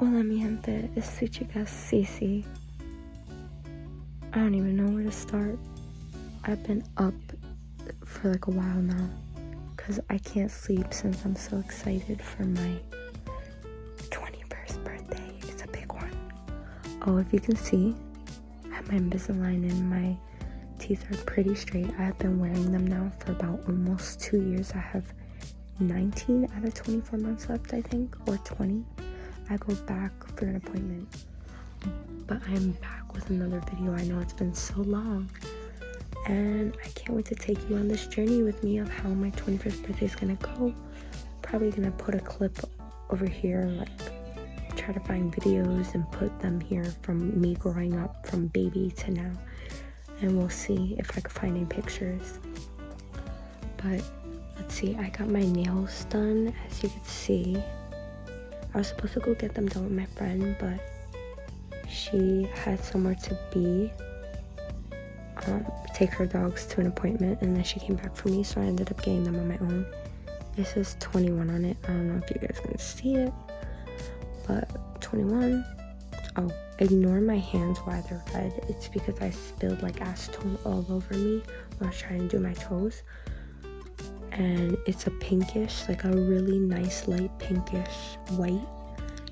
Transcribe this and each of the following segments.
Hola mi gente, it's su chica Cece. I don't even know where to start. I've been up for like a while now because I can't sleep since I'm so excited for my 21st birthday. It's a big one. Oh, if you can see, I have my Invisalign and my teeth are pretty straight. I have been wearing them now for about almost 2 years. I have 19 out of 24 months left, I think, or 20. I go back for an appointment, but I am back with another video. I know it's been so long, and I can't wait to take you on this journey with me of how my 21st birthday is gonna go. Probably gonna put a clip over here, like try to find videos and put them here from me growing up from baby to now, and we'll see if I can find any pictures. But let's see, I got my nails done, as you can see. I was supposed to go get them done with my friend, but she had somewhere to be, take her dogs to an appointment, and then she came back for me, so I ended up getting them on my own. It says 21 on it. I don't know if you guys can see it, but 21. Oh, ignore my hands while they're red. It's because I spilled like acetone all over me when I was trying to do my toes. And it's a pinkish, like a really nice light pinkish white,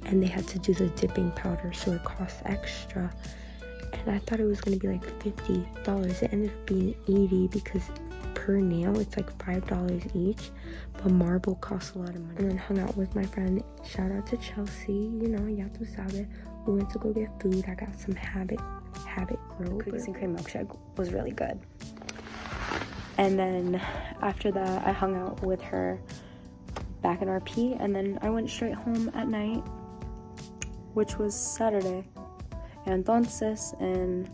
and they had to do the dipping powder, so it costs extra. And I thought it was gonna be like $50. It ended up being $80 because per nail it's like $5 each, but marble costs a lot of money. And then hung out with my friend, shout out to Chelsea, you know, ya tu sabe. We went to go get food. I got some Habit Grill cookies and cream milkshake. Was really good. And then after that, I hung out with her back in RP, and then I went straight home at night, which was Saturday. Entonces, en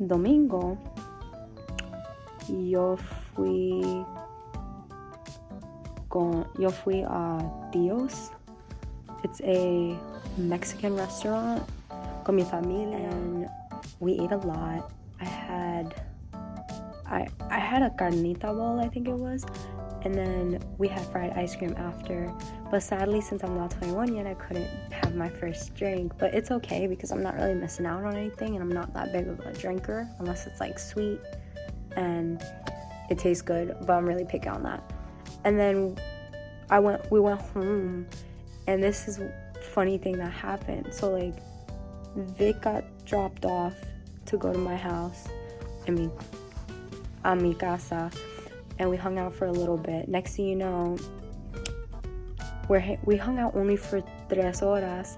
domingo, yo fui a Dios. It's a Mexican restaurant con mi familia, and we ate a lot. I had a carnita bowl, I think it was, and then we had fried ice cream after. But sadly, since I'm not 21 yet, I couldn't have my first drink. But it's okay because I'm not really missing out on anything, and I'm not that big of a drinker unless it's like sweet and it tastes good. But I'm really picky on that. And then we went home, and this is a funny thing that happened. So like, Vic got dropped off to go to my house. A mi casa, and we hung out for a little bit. Next thing you know, we hung out only for 3 horas,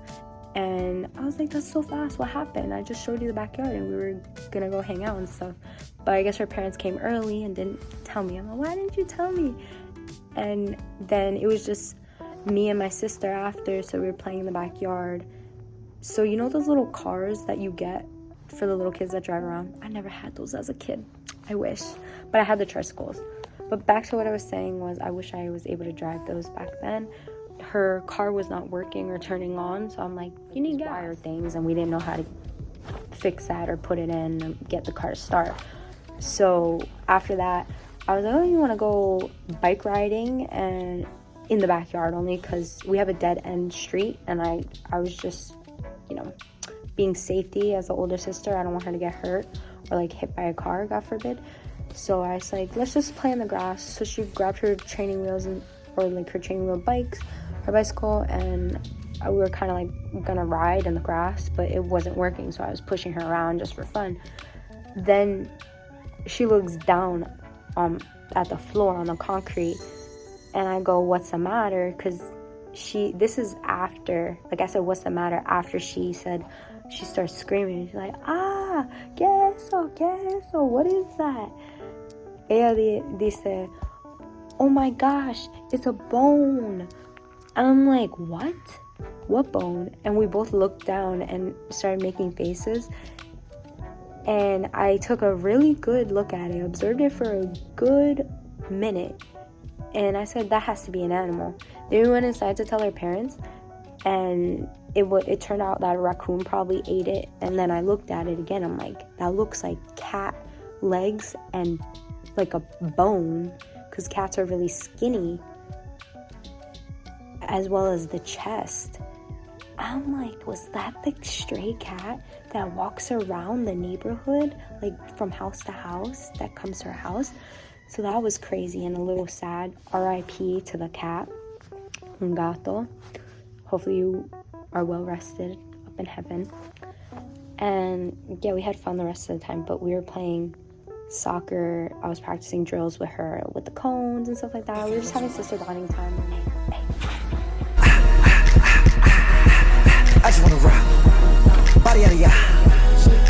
and I was like, that's so fast, what happened? I just showed you the backyard and we were gonna go hang out and stuff. But I guess her parents came early and didn't tell me. I'm like, why didn't you tell me? And then it was just me and my sister after, so we were playing in the backyard. So you know those little cars that you get for the little kids that drive around? I never had those as a kid. I wish, but I had the tricycles. But back to what I was saying was, I wish I was able to drive those back then. Her car was not working or turning on, so I'm like, you need wire things, and we didn't know how to fix that or put it in and get the car to start. So after that, I was like, oh, you want to go bike riding and in the backyard, only because we have a dead end street, and I was just, you know, being safety as the older sister. I don't want her to get hurt or like hit by a car, God forbid. So I was like, let's just play in the grass. So she grabbed her training wheels her training wheel bikes, her bicycle, and we were kind of like gonna ride in the grass, but it wasn't working, so I was pushing her around just for fun. Then she looks down at the floor on the concrete, and I go, what's the matter? Because this is after, like I said, what's the matter? After she starts screaming. She's like, ¿qué es eso? What is that? Ella dice, oh my gosh, it's a bone. And I'm like, what? What bone? And we both looked down and started making faces. And I took a really good look at it, observed it for a good minute. And I said, that has to be an animal. Then we went inside to tell our parents, and it turned out that a raccoon probably ate it. And then I looked at it again. I'm like, that looks like cat legs and like a bone, because cats are really skinny, as well as the chest. I'm like, was that the stray cat that walks around the neighborhood, like from house to house, that comes to her house? So that was crazy and a little sad. R.I.P. to the cat, un gato. Hopefully you are well rested up in heaven. And yeah, we had fun the rest of the time, but we were playing soccer. I was practicing drills with her with the cones and stuff like that. We were just having sister bonding time. I just wanna rock. Body out of ya.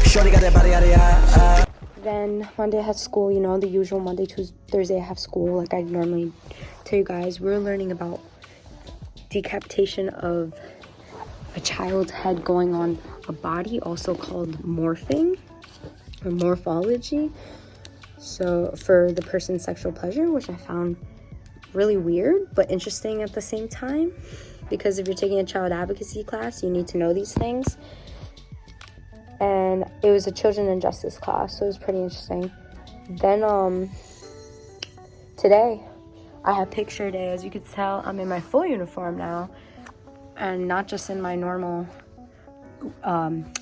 Shorty got that body out of ya. Then Monday I had school, you know, the usual Monday, Tuesday, Thursday I have school. Like I normally tell you guys, we're learning about decapitation of a child's head going on a body, also called morphing or morphology. So for the person's sexual pleasure, which I found really weird but interesting at the same time, because if you're taking a child advocacy class, you need to know these things. And it was a children and justice class, so it was pretty interesting. Then today I had picture day. As you can tell, I'm in my full uniform now, and not just in my normal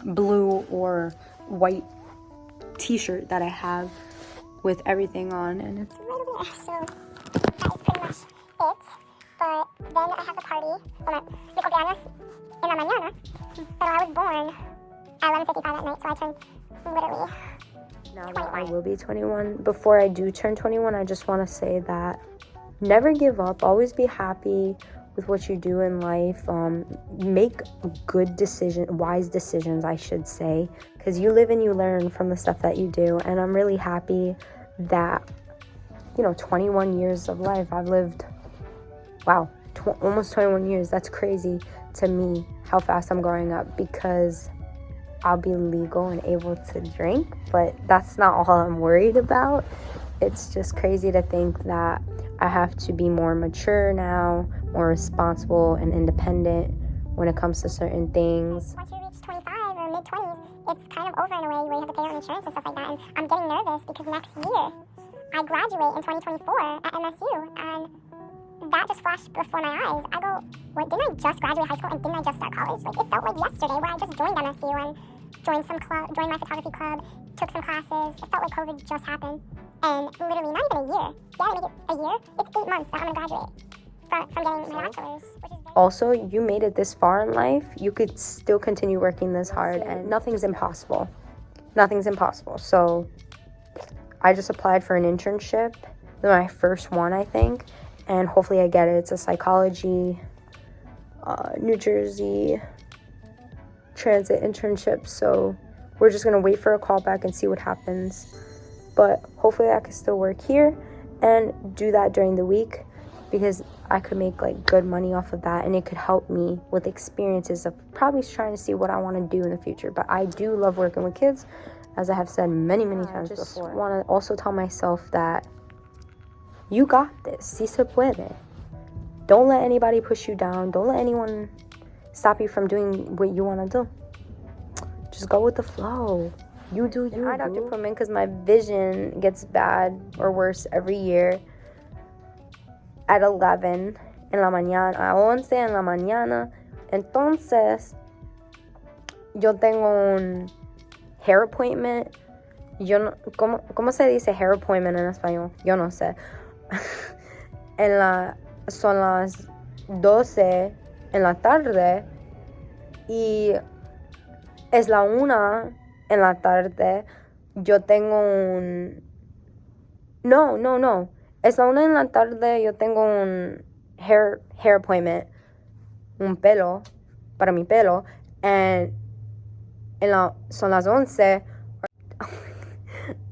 blue or white t-shirt that I have with everything on, and it's So that is pretty much it. But then I have a party. Mi cumpleaños en la mañana. Pero I was born at 11:55 at night, so I turned literally now that I will be 21. Before I do turn 21, I just want to say that never give up. Always be happy with what you do in life. Make good decisions, wise decisions, I should say, because you live and you learn from the stuff that you do. And I'm really happy that, 21 years of life I've lived. Wow, almost 21 years. That's crazy to me how fast I'm growing up, because I'll be legal and able to drink, but that's not all I'm worried about. It's just crazy to think that I have to be more mature now, more responsible and independent when it comes to certain things. Once you reach 25 or mid-20s, it's kind of over in a way where you have to pay your own insurance and stuff like that. And I'm getting nervous because next year I graduate in 2024 at MSU, and that just flashed before my eyes. I go, what, didn't I just graduate high school and didn't I just start college? Like, it felt like yesterday where I just joined MSU and joined my photography club, took some classes. It felt like COVID just happened. And literally not even a year. Yeah, make it a year. It's 8 months that I'm gonna graduate from getting my bachelor's. Also, you made it this far in life. You could still continue working this hard, and nothing's impossible. Nothing's impossible. So I just applied for an internship, my first one, I think, and hopefully I get it. It's a psychology, New Jersey transit internship. So we're just gonna wait for a call back and see what happens. But hopefully I can still work here and do that during the week, because I could make like good money off of that, and it could help me with experiences of probably trying to see what I want to do in the future. But I do love working with kids, as I have said many times before. I want to also tell myself that you got this. Si se puede. Don't let anybody push you down. Don't let anyone stop you from doing what you want to do. Just go with the flow. You do you. Hi, Dr. Pullman, because my vision gets bad or worse every year. At 11 en la mañana, a 11 en la mañana. Entonces, yo tengo un hair appointment. Yo no, ¿cómo se dice hair appointment en español? Yo no sé. Son las 12 en la tarde y es la 1 en la tarde. Yo tengo un... No. Es la 1 en la tarde, yo tengo un hair appointment, un pelo, para mi pelo, and son las 11,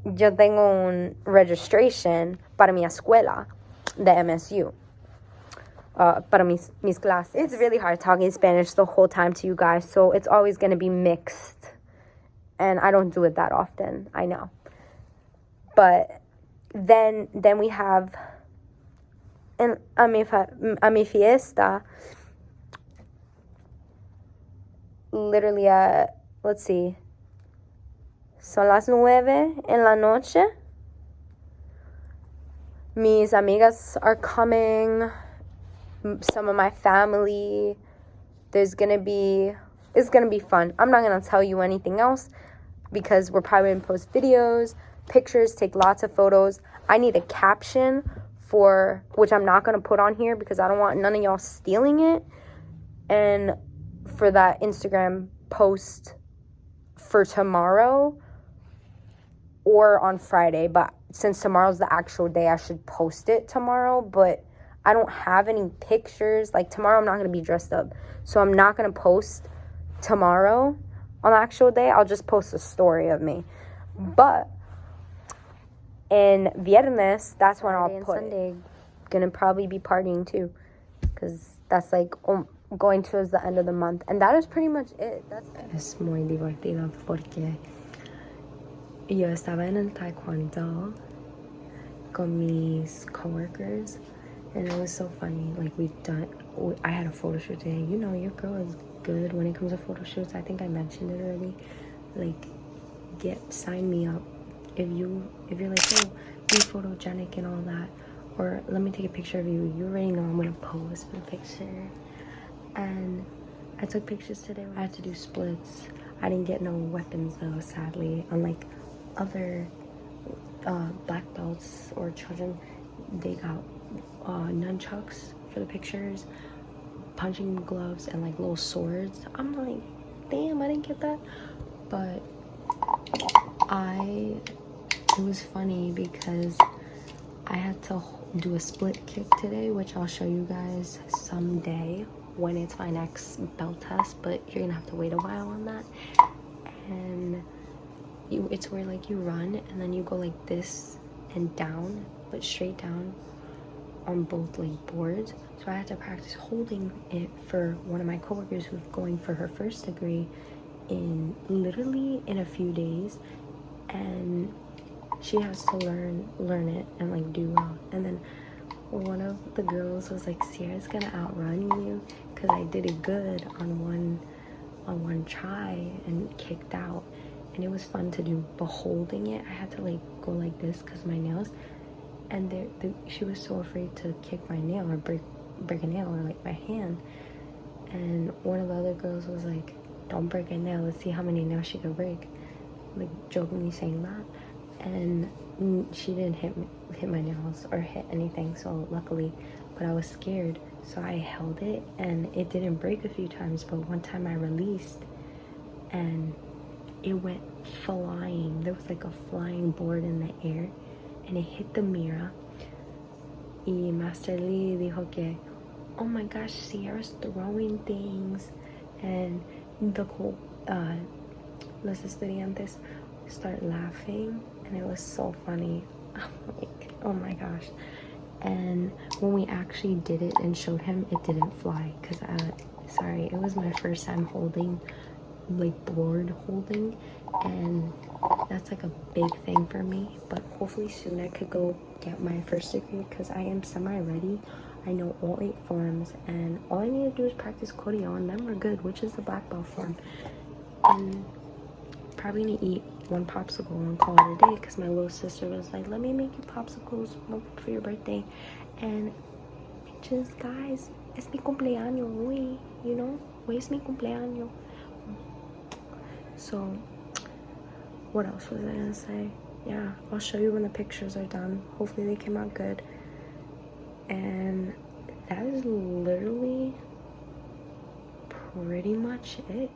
yo tengo un registration para mi escuela de MSU, para mis clases. It's really hard talking Spanish the whole time to you guys, so it's always going to be mixed, and I don't do it that often, I know, but... Then we have a mi fiesta, literally at, let's see, son las 9 en la noche. Mis amigas are coming, some of my family, it's gonna be fun. I'm not gonna tell you anything else because we're probably gonna post videos, pictures, take lots of photos. I need a caption for, which I'm not gonna put on here because I don't want none of y'all stealing it, and for that Instagram post for tomorrow or on Friday. But since tomorrow's the actual day, I should post it tomorrow, but I don't have any pictures. Like, tomorrow I'm not going to be dressed up, so I'm not going to post tomorrow on the actual day. I'll just post a story of me. But in Viernes, that's when I'll put Sunday. Gonna probably be partying too, because that's like going towards the end of the month, and that is pretty much it. Es muy divertido porque yo estaba en el taekwondo con mis coworkers, and it was so funny. Like, I had a photo shoot today. You know, your girl is good when it comes to photo shoots. I think I mentioned it already. Like, sign me up if you're like, oh, be photogenic and all that, or let me take a picture of you. You already know I'm gonna pose for the picture. And I took pictures today. I had to do splits. I didn't get no weapons though, sadly. Unlike other black belts or children, they got nunchucks for the pictures, punching gloves, and like little swords. I'm like, damn, I didn't get that. But it was funny because I had to do a split kick today, which I'll show you guys someday when it's my next belt test, but you're gonna have to wait a while on that. And it's where like you run and then you go like this and down, but straight down on both like boards. So I had to practice holding it for one of my coworkers who's going for her first degree literally in a few days, and she has to learn it and like do well. And then one of the girls was like, Sierra's gonna outrun you, because I did it good on one try and kicked out, and it was fun to do. But holding it, I had to like go like this because my nails, and she was so afraid to kick my nail or break a nail or like my hand. And one of the other girls was like, don't break a nail, let's see how many nails she could break, like jokingly saying that. And she didn't hit my nails or hit anything, so luckily. But I was scared, so I held it, and it didn't break a few times, but one time I released and it went flying. There was like a flying board in the air, and it hit the mirror. Y Master Lee dijo que, oh my gosh, Sierra's throwing things, and los estudiantes start laughing, and it was so funny. I'm like, oh my gosh. And when we actually did it and showed him, it didn't fly, because it was my first time holding, like board holding, and that's like a big thing for me. But hopefully soon I could go get my first degree, because I am semi-ready. I know all 8 forms, and all I need to do is practice choreo, and then we're good, which is the black belt form. And probably gonna eat 1 popsicle and call it a day, because my little sister was like, let me make you popsicles for your birthday. And bitches, guys, es mi cumpleaños hoy, you know, hoy es mi cumpleaños. So what else was I gonna say? Yeah, I'll show you when the pictures are done. Hopefully they came out good. And that is literally pretty much it.